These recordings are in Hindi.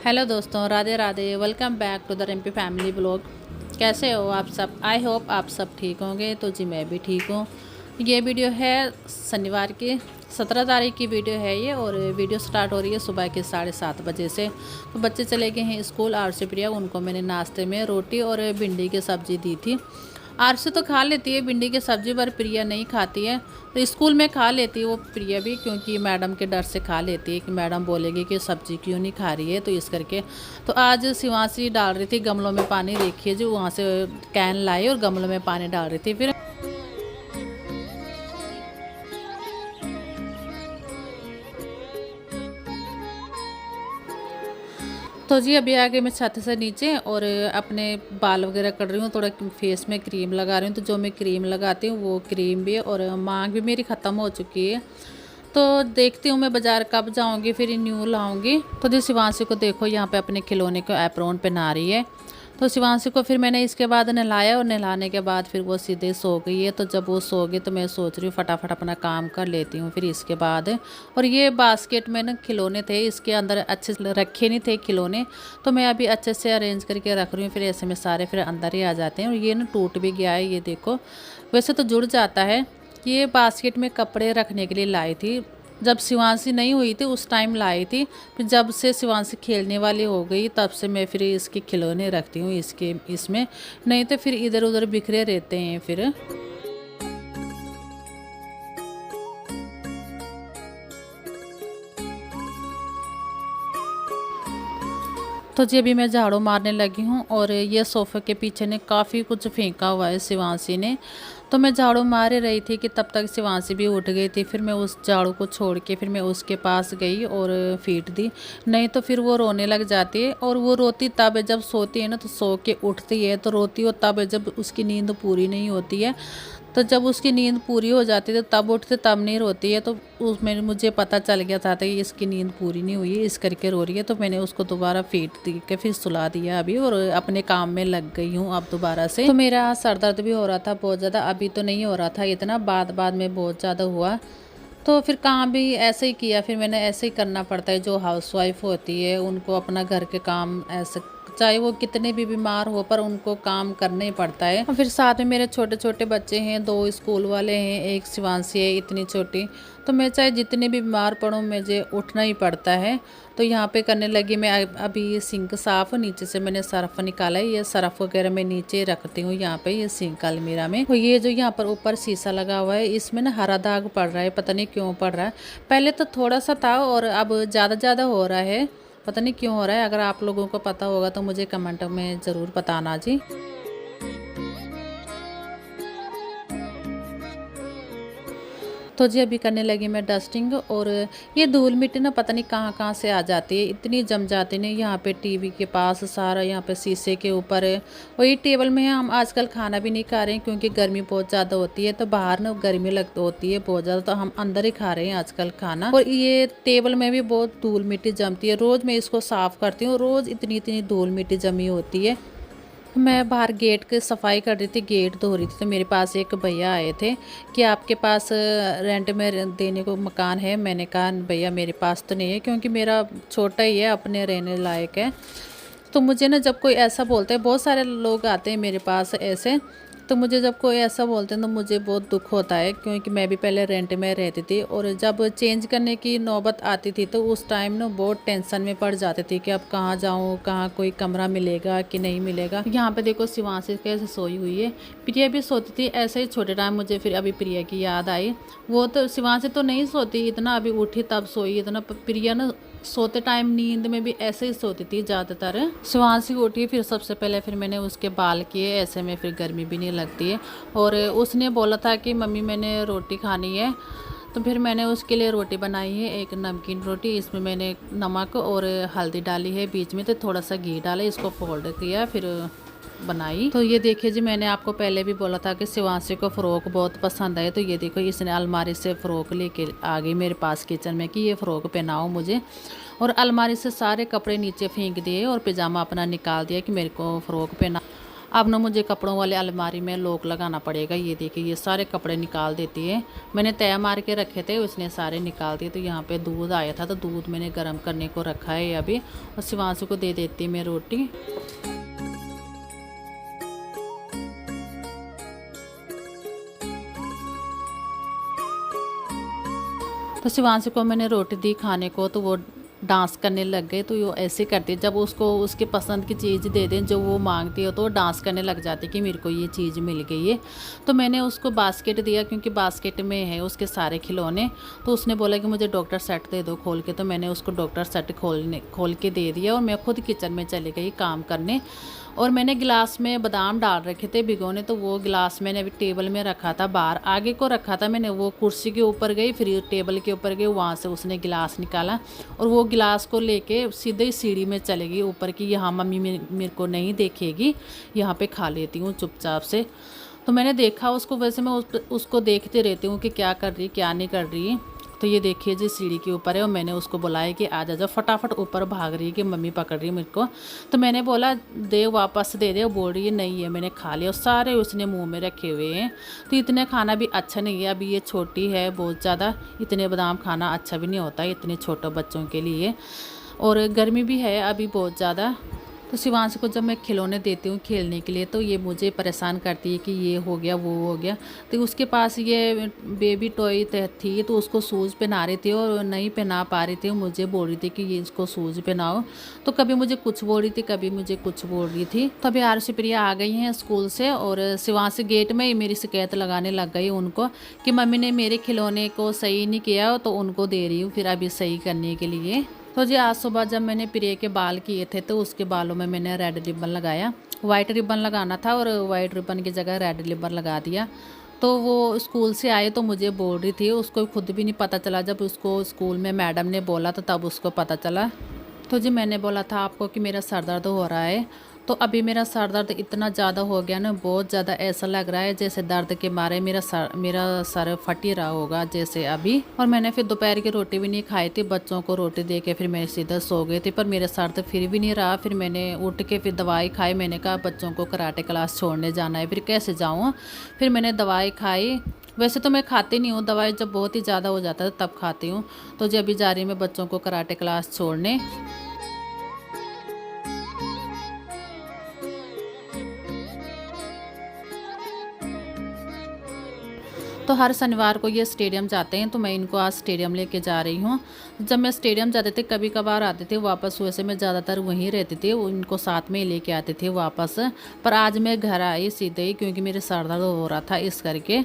हेलो दोस्तों, Radhe Radhe. Welcome back to the Rimpi family blog. कैसे हो आप सब? आई होप आप सब ठीक होंगे। तो जी मैं भी ठीक हूँ। ये वीडियो है शनिवार की 17 तारीख की वीडियो है ये, और वीडियो स्टार्ट हो रही है सुबह के 7:30 बजे से। तो बच्चे चले गए हैं स्कूल। आरसी प्रिया, उनको मैंने नाश्ते में रोटी और भिंडी की सब्ज़ी दी थी। आरसी तो खा लेती है भिंडी की सब्ज़ी, पर प्रिया नहीं खाती है। तो स्कूल में खा लेती है वो प्रिया भी, क्योंकि मैडम के डर से खा लेती है कि मैडम बोलेगी कि सब्ज़ी क्यों नहीं खा रही है, तो इस करके। तो आज शिवांशी डाल रही थी गमलों में पानी, देखिए जो वहाँ से कैन लाई और गमलों में पानी डाल रही थी। फिर तो जी अभी आ गई मैं छत से नीचे, और अपने बाल वगैरह कर रही हूँ। थोड़ा फेस में क्रीम लगा रही हूँ। तो जो मैं क्रीम लगाती हूँ वो क्रीम भी, और मांग भी मेरी ख़त्म हो चुकी है। तो देखती हूँ मैं बाज़ार कब जाऊँगी, फिर न्यू लाऊँगी। तो जी शिवांशी को देखो यहाँ पे अपने खिलौने को एप्रोन पहना रही है। तो शिवांशी को फिर मैंने इसके बाद नहलाया, और नहलाने के बाद फिर वो सीधे सो गई है। तो जब वो सो गई तो मैं सोच रही हूँ फटाफट अपना काम कर लेती हूँ फिर इसके बाद। और ये बास्केट में ना खिलौने थे, इसके अंदर अच्छे से रखे नहीं थे खिलौने, तो मैं अभी अच्छे से अरेंज करके रख रही हूँ। फिर ऐसे में सारे फिर अंदर ही आ जाते हैं। और ये ना टूट भी गया है, ये देखो। वैसे तो जुड़ जाता है। ये बास्केट में कपड़े रखने के लिए लाई थी, जब शिवांशी नहीं हुई थी उस टाइम लाई थी। फिर जब से शिवांशी खेलने वाली हो गई तब से मैं फिर इसके खिलौने रखती हूँ इसके इसमें, नहीं तो फिर इधर उधर बिखरे रहते हैं फिर। तो जी अभी मैं झाड़ू मारने लगी हूँ, और ये सोफ़े के पीछे ने काफ़ी कुछ फेंका हुआ है शिवांशी ने। तो मैं झाड़ू मार ही रही थी कि तब तक शिवांशी भी उठ गई थी। फिर मैं उस झाड़ू को छोड़ के फिर मैं उसके पास गई और फीट दी, नहीं तो फिर वो रोने लग जाती है। और वो रोती तब है जब सोती है ना, तो सो के उठती है तो रोती हो तब है जब उसकी नींद पूरी नहीं होती है। तो जब उसकी नींद पूरी हो जाती है तो तब उठते, तब नहीं रोती है। तो उसमें मुझे पता चल गया था कि इसकी नींद पूरी नहीं हुई है, इस करके रो रही है। तो मैंने उसको दोबारा फीट दी के फिर सुला दिया अभी, और अपने काम में लग गई हूँ अब दोबारा से। तो मेरा सर दर्द भी हो रहा था बहुत ज़्यादा, अभी तो नहीं हो रहा था इतना, बाद में बहुत ज़्यादा हुआ। तो फिर काम भी ऐसे ही किया, फिर मैंने ऐसे ही करना पड़ता है। जो हाउसवाइफ होती है उनको अपना घर के काम ऐसे, चाहे वो कितने भी बीमार हो, पर उनको काम करना ही पड़ता है। और फिर साथ में मेरे छोटे छोटे बच्चे हैं, 2 स्कूल वाले हैं, एक शिवांशी है इतनी छोटी। तो मैं चाहे जितने भी बीमार पड़ूँ मुझे उठना ही पड़ता है। तो यहाँ पे करने लगी मैं अभी सिंक साफ़। नीचे से मैंने सर्फ निकाला है, ये सर्फ वगैरह मैं नीचे रखती हूँ यहाँ पे, ये सिंक अलमीरा में। और ये जो यहाँ पर ऊपर शीशा लगा हुआ है इसमें ना हरा दाग पड़ रहा है, पता नहीं क्यों पड़ रहा है। पहले तो थोड़ा सा था और अब ज़्यादा हो रहा है, पता नहीं क्यों हो रहा है। अगर आप लोगों को पता होगा तो मुझे कमेंट में ज़रूर बताना जी। तो जी अभी करने लगी मैं डस्टिंग, और ये धूल मिट्टी ना पता नहीं कहाँ से आ जाती है, इतनी जम जाती है यहाँ पे टीवी के पास सारा, यहाँ पे शीशे के ऊपर है। और ये टेबल में है, हम आजकल खाना भी नहीं खा रहे हैं क्योंकि गर्मी बहुत ज़्यादा होती है। तो बाहर ना गर्मी लगती होती है बहुत ज़्यादा, तो हम अंदर ही खा रहे हैं आजकल खाना। और ये टेबल में भी बहुत धूल मिट्टी जमती है, रोज़ मैं इसको साफ़ करती हूँ। रोज़ इतनी धूल मिट्टी जमी होती है। मैं बाहर गेट की सफाई कर रही थी, गेट धो रही थी, तो मेरे पास एक भैया आए थे कि आपके पास रेंट में देने को मकान है। मैंने कहा भैया मेरे पास तो नहीं है, क्योंकि मेरा छोटा ही है, अपने रहने लायक है। तो मुझे ना जब कोई ऐसा बोलता है, बहुत सारे लोग आते हैं मेरे पास ऐसे, तो मुझे जब कोई ऐसा बोलते हैं तो मुझे बहुत दुख होता है, क्योंकि मैं भी पहले रेंट में रहती थी। और जब चेंज करने की नौबत आती थी तो उस टाइम ना बहुत टेंशन में पड़ जाती थी कि अब कहाँ जाऊँ, कहाँ कोई कमरा मिलेगा कि नहीं मिलेगा। यहाँ पे देखो शिवांशी कैसे सोई हुई है, प्रिया भी सोती थी ऐसे ही छोटे टाइम। मुझे फिर अभी प्रिया की याद आई, वो तो शिवांशी तो नहीं सोती इतना, अभी उठी तब सोई इतना। प्रिया ना सोते टाइम नींद में भी ऐसे ही सोती थी ज़्यादातर। शिवांशी उठी फिर सबसे पहले फिर मैंने उसके बाल किए, ऐसे में फिर गर्मी भी नहीं लगती है। और उसने बोला था कि मम्मी मैंने रोटी खानी है, तो फिर मैंने उसके लिए रोटी बनाई है, एक नमकीन रोटी। इसमें मैंने नमक और हल्दी डाली है, बीच में तो थोड़ा सा घी डाला, इसको फोल्ड किया फिर बनाई। तो ये देखिए जी, मैंने आपको पहले भी बोला था कि शिवांशी को फ़्रॉक बहुत पसंद है। तो ये देखो इसने अलमारी से फ़्रॉक लेके आ गई मेरे पास किचन में कि ये फ़्रॉक पहनाओ मुझे। और अलमारी से सारे कपड़े नीचे फेंक दिए और पिजामा अपना निकाल दिया कि मेरे को फ़्रॉक पहना। अब ना मुझे कपड़ों वाले अलमारी में लॉक लगाना पड़ेगा। ये देखिए ये सारे कपड़े निकाल देती है। मैंने तय मार के रखे थे, उसने सारे निकाल दिए। तो यहाँ पे दूध आया था तो दूध मैंने गर्म करने को रखा है अभी, और शिवांशु को दे देती मैं रोटी। तो शिवांशु को मैंने रोटी दी खाने को, तो वो डांस करने लग गए। तो वो ऐसे करती है, जब उसको उसके पसंद की चीज़ दे दें जो वो मांगती हो तो वो डांस करने लग जाती है कि मेरे को ये चीज़ मिल गई है। तो मैंने उसको बास्केट दिया, क्योंकि बास्केट में है उसके सारे खिलौने। तो उसने बोला कि मुझे डॉक्टर सेट दे दो खोल के, तो मैंने उसको डॉक्टर सेट खोल के दे दिया, और मैं खुद किचन में चली गई काम करने। और मैंने गिलास में बादाम डाल रखे थे भिगोने, तो वो गिलास मैंने अभी टेबल में रखा था, बाहर आगे को रखा था मैंने। वो कुर्सी के ऊपर गई, फिर टेबल के ऊपर गई, वहाँ से उसने गिलास निकाला और वो गिलास को लेके सीधे ही सीढ़ी में चले गई ऊपर की। यहाँ मम्मी मेरे को नहीं देखेगी, यहाँ पे खा लेती हूँ चुपचाप से। तो मैंने देखा उसको, वैसे मैं उसको देखते रहती हूँ कि क्या कर रही क्या नहीं कर रही। तो ये देखिए जी सीढ़ी के ऊपर है, और मैंने उसको बुलाया कि आ जा, फटाफट ऊपर भाग रही है कि मम्मी पकड़ रही है मेरे को। तो मैंने बोला दे, वापस दे दे। वो बोल रही है नहीं है मैंने खा लिया, और सारे उसने मुंह में रखे हुए हैं। तो इतने खाना भी अच्छा नहीं है, अभी ये छोटी है बहुत ज़्यादा, इतने बादाम खाना अच्छा भी नहीं होता है इतने छोटे बच्चों के लिए, और गर्मी भी है अभी बहुत ज़्यादा। तो शिवांश को जब मैं खिलौने देती हूँ खेलने के लिए, तो ये मुझे परेशान करती है कि ये हो गया वो हो गया। तो उसके पास ये बेबी टॉय थी, तो उसको शूज़ पहना रही थी और नहीं पहना पा रही थी। मुझे बोल रही थी कि ये इसको शूज़ पहनाओ, तो कभी मुझे कुछ बोल रही थी कभी मुझे कुछ बोल रही थी। तो अभी आरुषि प्रिया आ गई हैं स्कूल से, और शिवांश गेट में ही मेरी शिकायत लगाने लग गई उनको कि मम्मी ने मेरे खिलौने को सही नहीं किया, तो उनको दे रही हूँ फिर अभी सही करने के लिए। तो जी आज सुबह जब मैंने प्रिया के बाल किए थे, तो उसके बालों में मैंने रेड रिबन लगाया। वाइट रिबन लगाना था और वाइट रिबन की जगह रेड रिबन लगा दिया। तो वो स्कूल से आए तो मुझे बोल रही थी, उसको खुद भी नहीं पता चला, जब उसको स्कूल में मैडम ने बोला तो तब उसको पता चला। तो जी मैंने बोला था आपको कि मेरा सर दर्द हो रहा है, तो अभी मेरा सर दर्द इतना ज़्यादा हो गया ना, बहुत ज़्यादा ऐसा लग रहा है जैसे दर्द के मारे मेरा सर फट ही रहा होगा जैसे अभी। और मैंने फिर दोपहर की रोटी भी नहीं खाई थी, बच्चों को रोटी दे के फिर मैं सीधा सो गई थी, पर मेरा सर दर्द फिर भी नहीं रहा। फिर मैंने उठ के फिर दवाई खाई, मैंने कहा बच्चों को कराटे क्लास छोड़ने जाना है, फिर कैसे जाऊँ। फिर मैंने दवाई खाई। वैसे तो मैं खाती नहीं हूँ दवाई, जब बहुत ही ज़्यादा हो जाता है तब खाती हूँ। तो जब अभी जा रही मैं बच्चों को कराटे क्लास छोड़ने। तो हर शनिवार को ये स्टेडियम जाते हैं, तो मैं इनको आज स्टेडियम लेके जा रही हूँ। जब मैं स्टेडियम जाते थे कभी कभार आते थे वापस, वैसे मैं ज़्यादातर वहीं रहती थी, इनको साथ में ही लेके आते थे वापस। पर आज मैं घर आई सीधे ही, क्योंकि मेरे सर दर्द हो रहा था इस करके।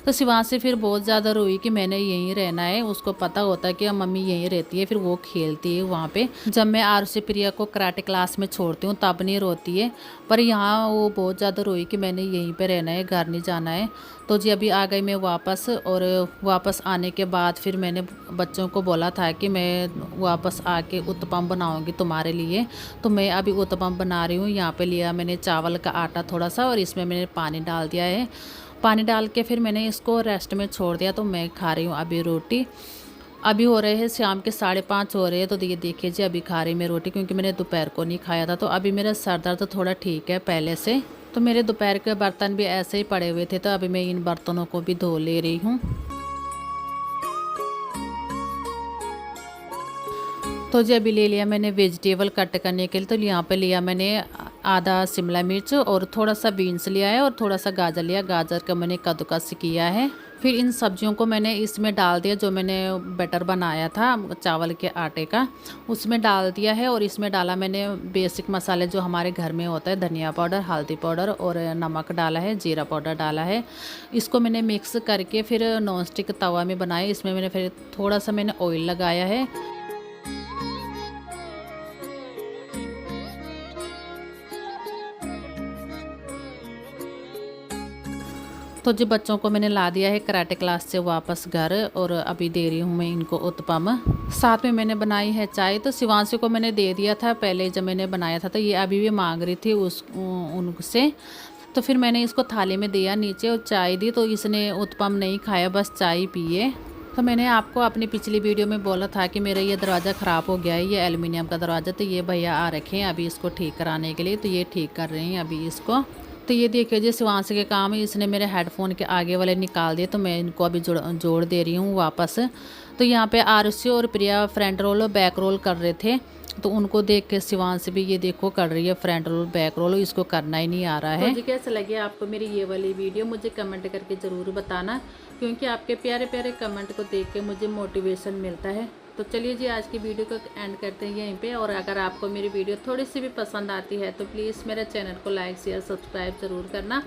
तो शिवांश से फिर बहुत ज़्यादा रोई कि मैंने यहीं रहना है, उसको पता होता है कि मम्मी यहीं रहती है, फिर वो खेलती है वहाँ पे। जब मैं आरुषि प्रिया को कराटे क्लास में छोड़ती हूँ तब नहीं रोती है, पर यहाँ वो बहुत ज़्यादा रोई कि मैंने यहीं पे रहना है, घर नहीं जाना है। तो जी अभी आ गई मैं वापस, और वापस आने के बाद फिर मैंने बच्चों को बोला था कि मैं वापस आके उत्तपम बनाऊँगी तुम्हारे लिए। तो मैं अभी उत्तपम बना रही हूँ। यहाँ पे लिया मैंने चावल का आटा थोड़ा सा, और इसमें मैंने पानी डाल दिया है। पानी डाल के फिर मैंने इसको रेस्ट में छोड़ दिया। तो मैं खा रही हूँ अभी रोटी। अभी हो रहे हैं शाम के 5:30 हो रहे हैं। तो ये देखिए जी अभी खा रही मैं रोटी, क्योंकि मैंने दोपहर को नहीं खाया था। तो अभी मेरा सर दर्द तो थोड़ा ठीक है पहले से। तो मेरे दोपहर के बर्तन भी ऐसे ही पड़े हुए थे, तो अभी मैं इन बर्तनों को भी धो ले रही हूँ। तो जी अभी ले लिया मैंने वेजिटेबल कट करने के लिए। तो यहाँ पे लिया मैंने आधा शिमला मिर्च, और थोड़ा सा बीन्स लिया है, और थोड़ा सा गाजर लिया। गाजर का मैंने कद्दूकस किया है। फिर इन सब्जियों को मैंने इसमें डाल दिया, जो मैंने बैटर बनाया था चावल के आटे का, उसमें डाल दिया है। और इसमें डाला मैंने बेसिक मसाले जो हमारे घर में होता है, धनिया पाउडर, हल्दी पाउडर और नमक डाला है, जीरा पाउडर डाला है। इसको मैंने मिक्स करके फिर नॉन स्टिक तवा में बनाया। इसमें मैंने फिर थोड़ा सा मैंने ऑयल लगाया है। तो जी बच्चों को मैंने ला दिया है कराटे क्लास से वापस घर, और अभी दे रही हूँ मैं इनको उत्तपम। साथ में मैंने बनाई है चाय। तो शिवांशु को मैंने दे दिया था पहले जब मैंने बनाया था, तो ये अभी भी मांग रही थी उनसे। तो फिर मैंने इसको थाली में दिया नीचे और चाय दी। तो इसने उत्तपम नहीं खाया, बस चाय पिए। तो मैंने आपको अपनी पिछली वीडियो में बोला था कि मेरा ये दरवाज़ा ख़राब हो गया है, ये एल्युमिनियम का दरवाज़ा। तो ये भैया आ रखे हैं अभी इसको ठीक कराने के लिए, तो ये ठीक कर रहे हैं अभी इसको। तो ये देखिए जी शिवांश के काम इसने मेरे हेडफ़ोन के आगे वाले निकाल दिए, तो मैं इनको अभी जोड़ दे रही हूँ वापस। तो यहाँ पे आरुषि और प्रिया फ्रंट रोल और बैक रोल कर रहे थे, तो उनको देख के शिवांश भी ये देखो कर रही है फ्रंट रोल बैक रोल, इसको करना ही नहीं आ रहा है। तो जी कैसा लगे आपको मेरी ये वाली वीडियो, मुझे कमेंट करके ज़रूर बताना, क्योंकि आपके प्यारे प्यारे कमेंट को देख के मुझे मोटिवेशन मिलता है। तो चलिए जी आज की वीडियो को एंड करते हैं यहीं पे, और अगर आपको मेरी वीडियो थोड़ी सी भी पसंद आती है तो प्लीज़ मेरे चैनल को लाइक शेयर सब्सक्राइब ज़रूर करना,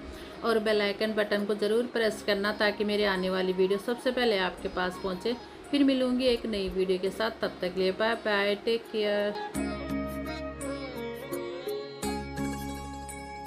और बेल आइकन बटन को ज़रूर प्रेस करना, ताकि मेरी आने वाली वीडियो सबसे पहले आपके पास पहुँचे। फिर मिलूँगी एक नई वीडियो के साथ, तब तक के लिए बाय बाय, टेक केयर।